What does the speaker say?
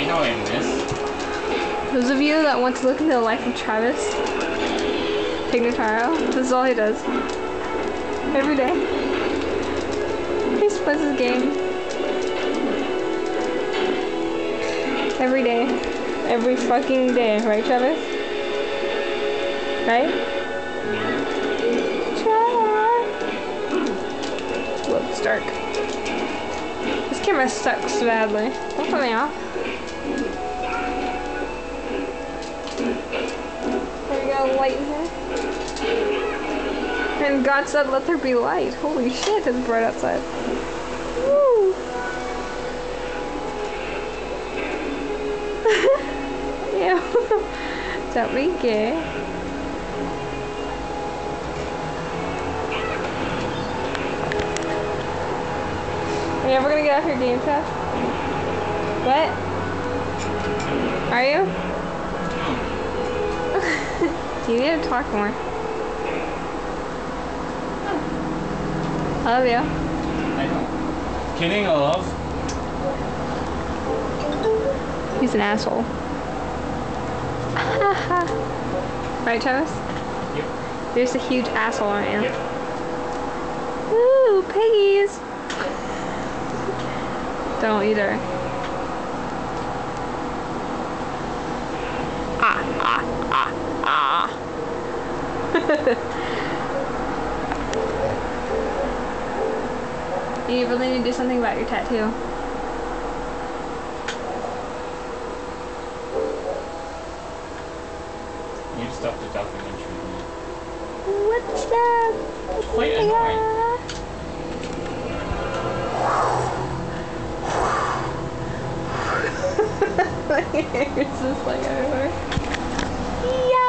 how I miss. Those of you that want to look into the life of Travis Pignataro, this is all he does. Every day. He plays his game. Every day. Every fucking day, right, Travis? Right? Travis! Whoa, it's dark. This camera sucks badly. Don't put me off. There we go, light in here. And God said, let there be light. Holy shit, it's bright outside. Woo! Ew. Don't be gay. Are you ever gonna get off your game test? What? Are you? You need to talk more. I love you. I know. Kidding, I love. He's an asshole. Right, Travis? Yep. There's a huge asshole, aren't you? Yep. Woo, piggies! Don't either. You really need to do something about your tattoo. You stopped the documentary. What's that? Quite annoying. My hair is just like everywhere. Yeah.